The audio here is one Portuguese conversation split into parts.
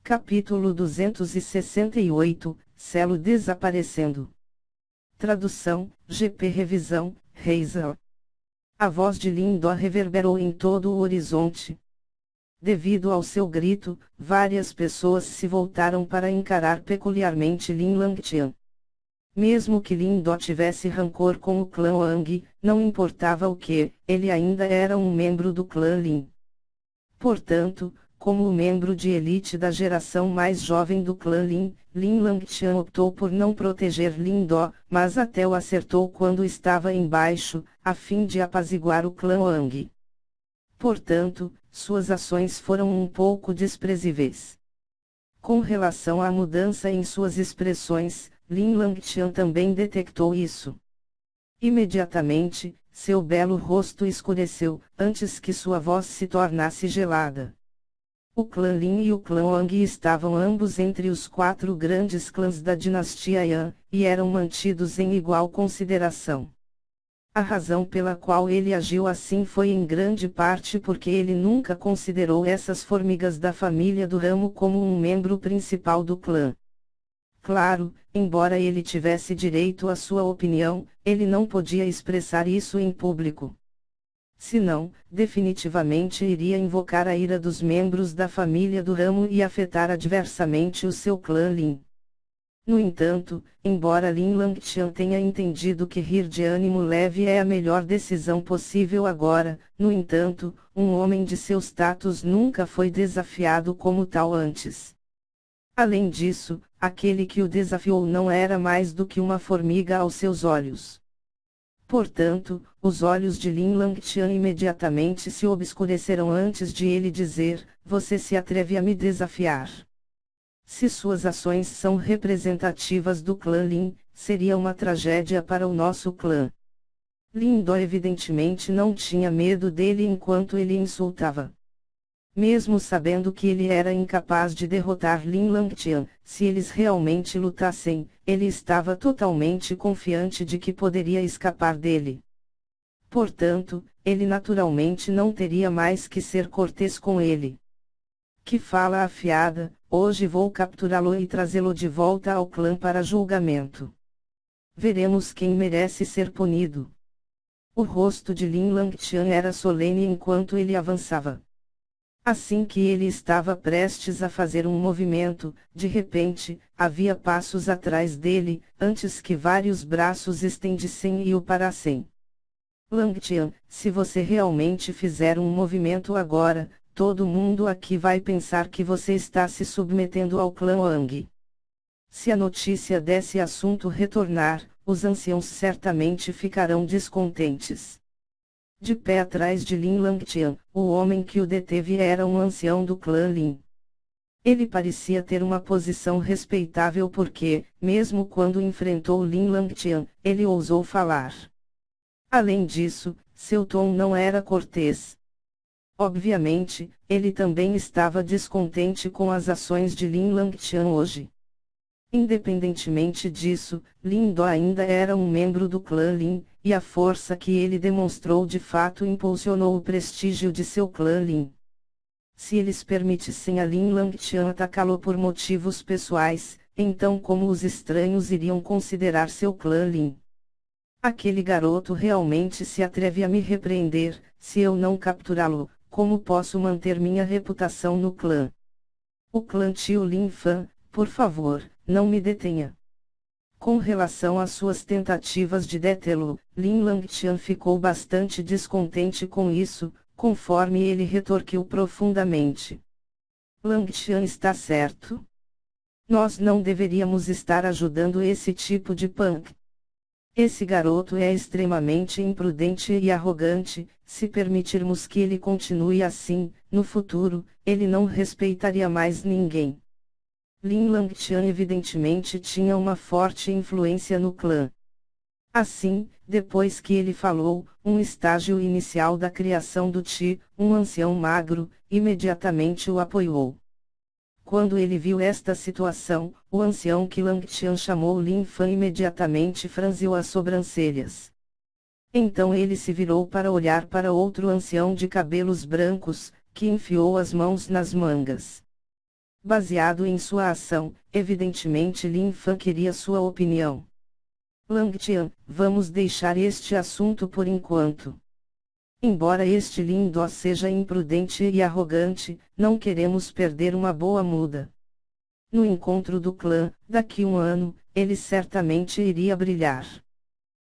Capítulo 268, Celo desaparecendo. Tradução, GP Revisão, Reisel. A voz de Lindó reverberou em todo o horizonte. Devido ao seu grito, várias pessoas se voltaram para encarar peculiarmente Lin Langtian. Mesmo que Lindó tivesse rancor com o clã Wang, não importava o que, ele ainda era um membro do clã Lin. Portanto, como o membro de elite da geração mais jovem do clã Lin, Lin Langtian optou por não proteger Lindó, mas até o acertou quando estava embaixo, a fim de apaziguar o clã Wang. Portanto, suas ações foram um pouco desprezíveis. Com relação à mudança em suas expressões, Lin Langtian também detectou isso. Imediatamente, seu belo rosto escureceu, antes que sua voz se tornasse gelada. O clã Lin e o clã Wang estavam ambos entre os 4 grandes clãs da dinastia Yan, e eram mantidos em igual consideração. A razão pela qual ele agiu assim foi em grande parte porque ele nunca considerou essas formigas da família do ramo como um membro principal do clã. Claro, embora ele tivesse direito à sua opinião, ele não podia expressar isso em público. Senão, definitivamente iria invocar a ira dos membros da família do ramo e afetar adversamente o seu clã Lin. No entanto, embora Lin Langtian tenha entendido que rir de ânimo leve é a melhor decisão possível agora, no entanto, um homem de seu status nunca foi desafiado como tal antes. Além disso, aquele que o desafiou não era mais do que uma formiga aos seus olhos. Portanto, os olhos de Lin Langtian imediatamente se obscureceram antes de ele dizer: "Você se atreve a me desafiar?" Se suas ações são representativas do clã Lin, seria uma tragédia para o nosso clã. Lindó evidentemente não tinha medo dele enquanto ele insultava. Mesmo sabendo que ele era incapaz de derrotar Lin Langtian, se eles realmente lutassem, ele estava totalmente confiante de que poderia escapar dele. Portanto, ele naturalmente não teria mais que ser cortês com ele. Que fala afiada, hoje vou capturá-lo e trazê-lo de volta ao clã para julgamento. Veremos quem merece ser punido. O rosto de Lin Langtian era solene enquanto ele avançava. Assim que ele estava prestes a fazer um movimento, de repente, havia passos atrás dele, antes que vários braços estendissem e o parassem. Langtian, se você realmente fizer um movimento agora, todo mundo aqui vai pensar que você está se submetendo ao clã Wang. Se a notícia desse assunto retornar, os anciãos certamente ficarão descontentes. De pé atrás de Lin Langtian, o homem que o deteve era um ancião do clã Lin. Ele parecia ter uma posição respeitável porque, mesmo quando enfrentou Lin Langtian, ele ousou falar. Além disso, seu tom não era cortês. Obviamente, ele também estava descontente com as ações de Lin Langtian hoje. Independentemente disso, Lindó ainda era um membro do clã Lin, e a força que ele demonstrou de fato impulsionou o prestígio de seu clã Lin. Se eles permitissem a Lin Langtian atacá-lo por motivos pessoais, então como os estranhos iriam considerar seu clã Lin? Aquele garoto realmente se atreve a me repreender, se eu não capturá-lo, como posso manter minha reputação no clã? O clã Tio Lin Fan, por favor, não me detenha. Com relação às suas tentativas de detê-lo, Lin Langtian ficou bastante descontente com isso, conforme ele retorquiu profundamente. Langtian está certo? Nós não deveríamos estar ajudando esse tipo de punk. Esse garoto é extremamente imprudente e arrogante, se permitirmos que ele continue assim, no futuro, ele não respeitaria mais ninguém. Lin Langtian evidentemente tinha uma forte influência no clã. Assim, depois que ele falou, um estágio inicial da criação do Ti, um ancião magro, imediatamente o apoiou. Quando ele viu esta situação, o ancião que Langtian chamou Lin Fan imediatamente franziu as sobrancelhas. Então ele se virou para olhar para outro ancião de cabelos brancos, que enfiou as mãos nas mangas. baseado em sua ação. Evidentemente Lin Fan queria sua opinião. Lang Tian, vamos deixar este assunto por enquanto. Embora este Lin Do seja imprudente e arrogante, não queremos perder uma boa muda. No encontro do clã, daqui um ano, ele certamente iria brilhar.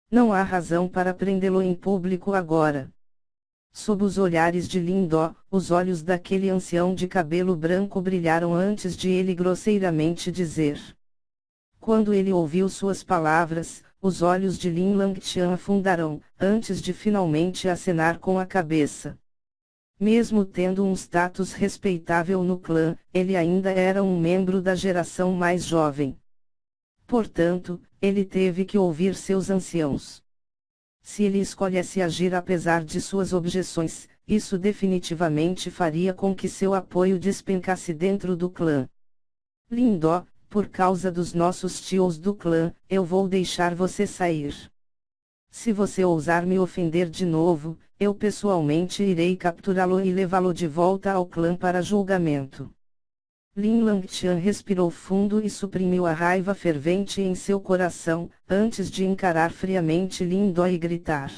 Não há razão para prendê-lo em público agora. Sob os olhares de Lin Do, os olhos daquele ancião de cabelo branco brilharam antes de ele grosseiramente dizer. Quando ele ouviu suas palavras, os olhos de Lin Langtian afundaram, antes de finalmente acenar com a cabeça. Mesmo tendo um status respeitável no clã, ele ainda era um membro da geração mais jovem. Portanto, ele teve que ouvir seus anciãos. Se ele escolhesse agir apesar de suas objeções, isso definitivamente faria com que seu apoio despencasse dentro do clã. Lin Do, por causa dos nossos tios do clã, eu vou deixar você sair. Se você ousar me ofender de novo, eu pessoalmente irei capturá-lo e levá-lo de volta ao clã para julgamento. Lin Langtian respirou fundo e suprimiu a raiva fervente em seu coração, antes de encarar friamente Lin Do e gritar.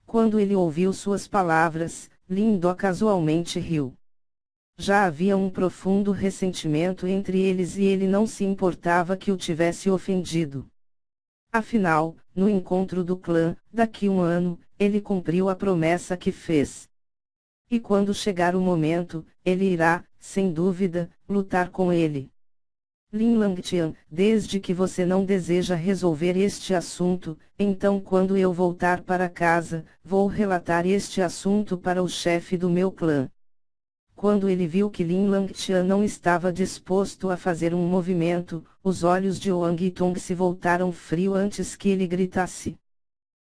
Quando ele ouviu suas palavras, Lin Do casualmente riu. Já havia um profundo ressentimento entre eles e ele não se importava que o tivesse ofendido. Afinal, no encontro do clã, daqui um ano, ele cumpriu a promessa que fez. E quando chegar o momento, ele irá, sem dúvida, lutar com ele. Lin Langtian, desde que você não deseja resolver este assunto, então quando eu voltar para casa, vou relatar este assunto para o chefe do meu clã. Quando ele viu que Lin Langtian não estava disposto a fazer um movimento, os olhos de Wang Yitong se voltaram frio antes que ele gritasse.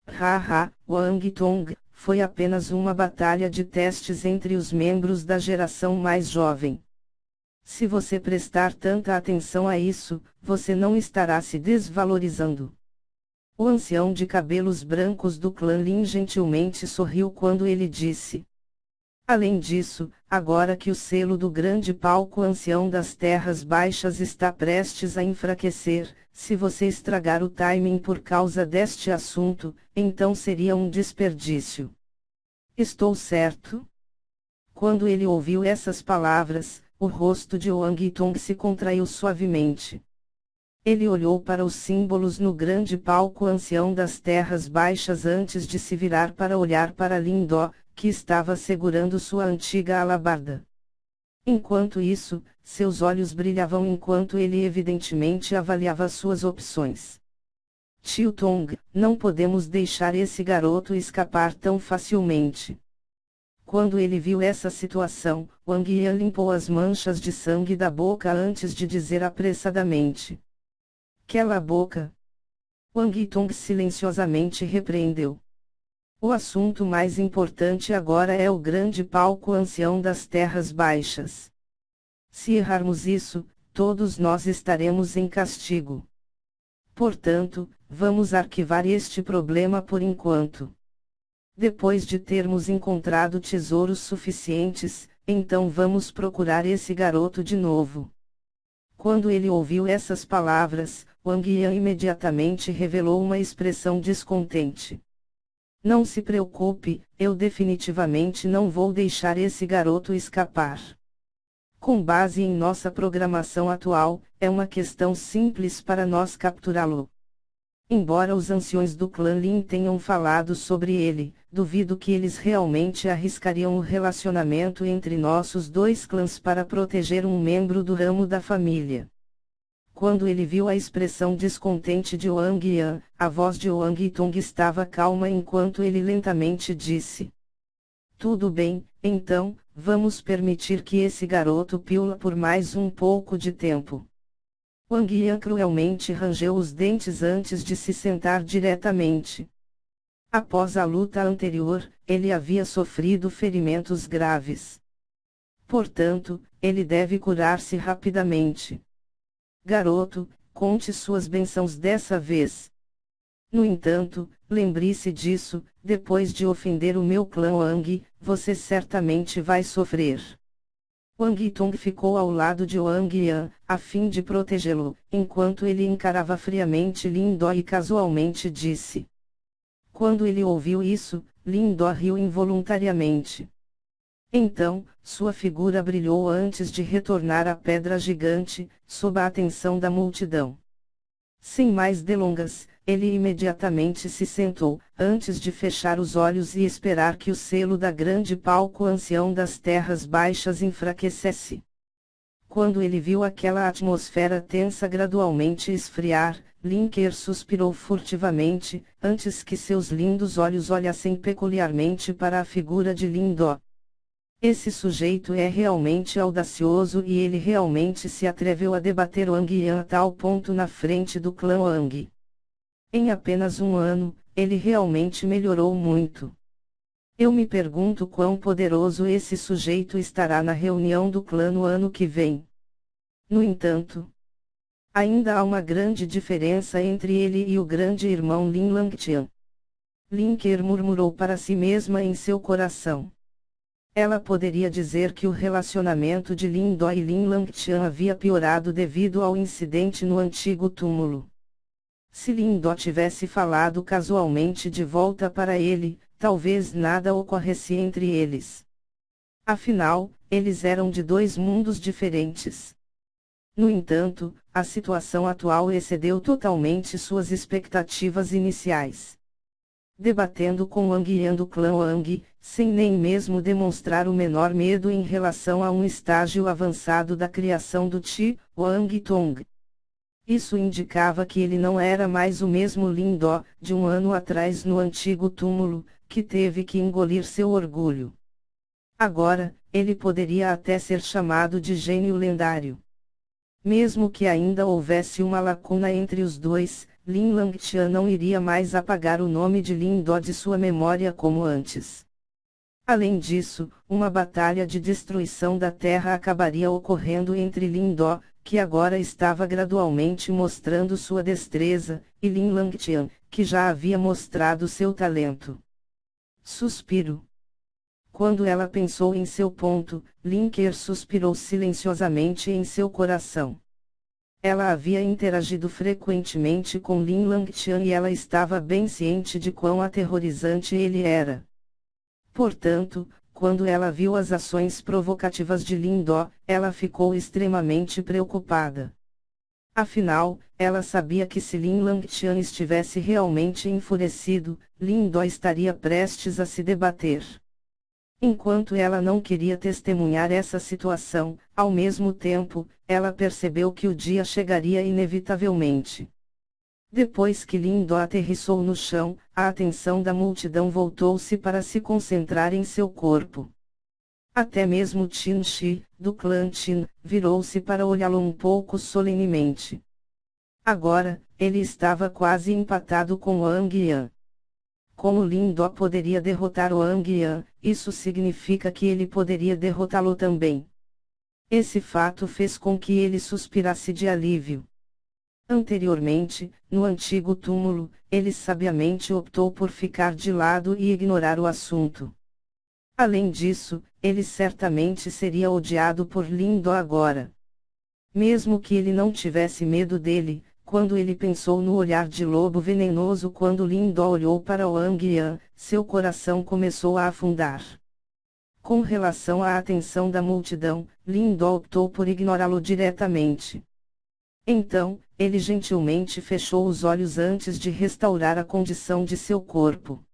Haha, Wang Yitong, foi apenas uma batalha de testes entre os membros da geração mais jovem. Se você prestar tanta atenção a isso, você não estará se desvalorizando. O ancião de cabelos brancos do clã Lin gentilmente sorriu quando ele disse. Além disso, agora que o selo do grande palco ancião das terras baixas está prestes a enfraquecer, se você estragar o timing por causa deste assunto, então seria um desperdício. Estou certo? Quando ele ouviu essas palavras, o rosto de Wang Yitong se contraiu suavemente. Ele olhou para os símbolos no grande palco ancião das terras baixas antes de se virar para olhar para Lin Do, que estava segurando sua antiga alabarda. Enquanto isso, seus olhos brilhavam enquanto ele evidentemente avaliava suas opções. Tio Tong, não podemos deixar esse garoto escapar tão facilmente. Quando ele viu essa situação, Wang Yan limpou as manchas de sangue da boca antes de dizer apressadamente. Cala a boca. Wang Yitong silenciosamente repreendeu. O assunto mais importante agora é o grande palco ancião das terras baixas. Se errarmos isso, todos nós estaremos em castigo. Portanto, vamos arquivar este problema por enquanto. Depois de termos encontrado tesouros suficientes, então vamos procurar esse garoto de novo. Quando ele ouviu essas palavras, Wang Yan imediatamente revelou uma expressão descontente. Não se preocupe, eu definitivamente não vou deixar esse garoto escapar. Com base em nossa programação atual, é uma questão simples para nós capturá-lo. Embora os anciões do clã Lin tenham falado sobre ele, duvido que eles realmente arriscariam o relacionamento entre nossos dois clãs para proteger um membro do ramo da família. Quando ele viu a expressão descontente de Wang Yan, a voz de Wang Yitong estava calma enquanto ele lentamente disse. Tudo bem, então, vamos permitir que esse garoto pule por mais um pouco de tempo. Wang Yan cruelmente rangeu os dentes antes de se sentar diretamente. Após a luta anterior, ele havia sofrido ferimentos graves. Portanto, ele deve curar-se rapidamente. Garoto, conte suas bênçãos dessa vez. No entanto, lembre-se disso, depois de ofender o meu clã Wang, você certamente vai sofrer. Wang Yitong ficou ao lado de Wang Yan, a fim de protegê-lo, enquanto ele encarava friamente Lin Do e casualmente disse. Quando ele ouviu isso, Lin Do riu involuntariamente. Então, sua figura brilhou antes de retornar à pedra gigante, sob a atenção da multidão. Sem mais delongas, ele imediatamente se sentou, antes de fechar os olhos e esperar que o selo da grande palco ancião das terras baixas enfraquecesse. Quando ele viu aquela atmosfera tensa gradualmente esfriar, Lin Ke suspirou furtivamente, antes que seus lindos olhos olhassem peculiarmente para a figura de Lin Do. Esse sujeito é realmente audacioso e ele realmente se atreveu a debater Wang Yan a tal ponto na frente do clã Wang. Em apenas um ano, ele realmente melhorou muito. Eu me pergunto quão poderoso esse sujeito estará na reunião do clã no ano que vem. No entanto, ainda há uma grande diferença entre ele e o grande irmão Lin Langtian. Lin Ke murmurou para si mesma em seu coração. Ela poderia dizer que o relacionamento de Lin Do e Lin Langtian havia piorado devido ao incidente no antigo túmulo. Se Lin Do tivesse falado casualmente de volta para ele, talvez nada ocorresse entre eles. Afinal, eles eram de dois mundos diferentes. No entanto, a situação atual excedeu totalmente suas expectativas iniciais. Debatendo com Wang Yan do clã Wang, sem nem mesmo demonstrar o menor medo em relação a um estágio avançado da criação do Qi, Wang Tong. Isso indicava que ele não era mais o mesmo Lin Do, de um ano atrás no antigo túmulo, que teve que engolir seu orgulho. Agora, ele poderia até ser chamado de gênio lendário. Mesmo que ainda houvesse uma lacuna entre os dois, Lin Langtian não iria mais apagar o nome de Lin Do de sua memória como antes. Além disso, uma batalha de destruição da Terra acabaria ocorrendo entre Lin Do, que agora estava gradualmente mostrando sua destreza, e Lin Langtian, que já havia mostrado seu talento. Suspiro. Quando ela pensou em seu ponto, Lin Ke suspirou silenciosamente em seu coração. Ela havia interagido frequentemente com Lin Langtian e ela estava bem ciente de quão aterrorizante ele era. Portanto, quando ela viu as ações provocativas de Lin Do, ela ficou extremamente preocupada. Afinal, ela sabia que se Lin Langtian estivesse realmente enfurecido, Lin Do estaria prestes a se debater. Enquanto ela não queria testemunhar essa situação, ao mesmo tempo, ela percebeu que o dia chegaria inevitavelmente. Depois que Lin Do aterrissou no chão, a atenção da multidão voltou-se para se concentrar em seu corpo. Até mesmo Qin Shi, do clã Qin, virou-se para olhá-lo um pouco solenemente. Agora, ele estava quase empatado com Wang Yan. Como Lin Do poderia derrotar Wang Yan, isso significa que ele poderia derrotá-lo também. Esse fato fez com que ele suspirasse de alívio. Anteriormente, no antigo túmulo, ele sabiamente optou por ficar de lado e ignorar o assunto. Além disso, ele certamente seria odiado por Lin Do agora. Mesmo que ele não tivesse medo dele, quando ele pensou no olhar de lobo venenoso quando Lin Do olhou para Wang Yan, seu coração começou a afundar. Com relação à atenção da multidão, Lin Do optou por ignorá-lo diretamente. Então, ele gentilmente fechou os olhos antes de restaurar a condição de seu corpo.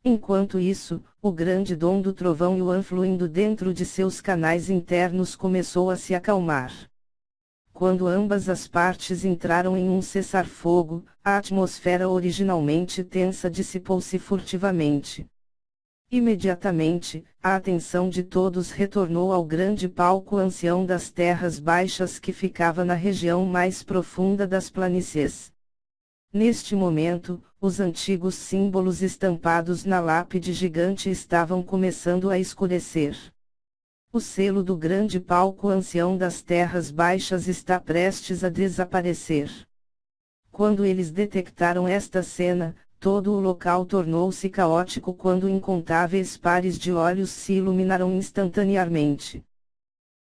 Enquanto isso, o grande dom do trovão Yuan fluindo dentro de seus canais internos começou a se acalmar. Quando ambas as partes entraram em um cessar-fogo, a atmosfera originalmente tensa dissipou-se furtivamente. Imediatamente, a atenção de todos retornou ao grande palco ancião das terras baixas que ficava na região mais profunda das planícies. Neste momento, os antigos símbolos estampados na lápide gigante estavam começando a escurecer. O selo do grande palco ancião das terras baixas está prestes a desaparecer. Quando eles detectaram esta cena, todo o local tornou-se caótico quando incontáveis pares de olhos se iluminaram instantaneamente.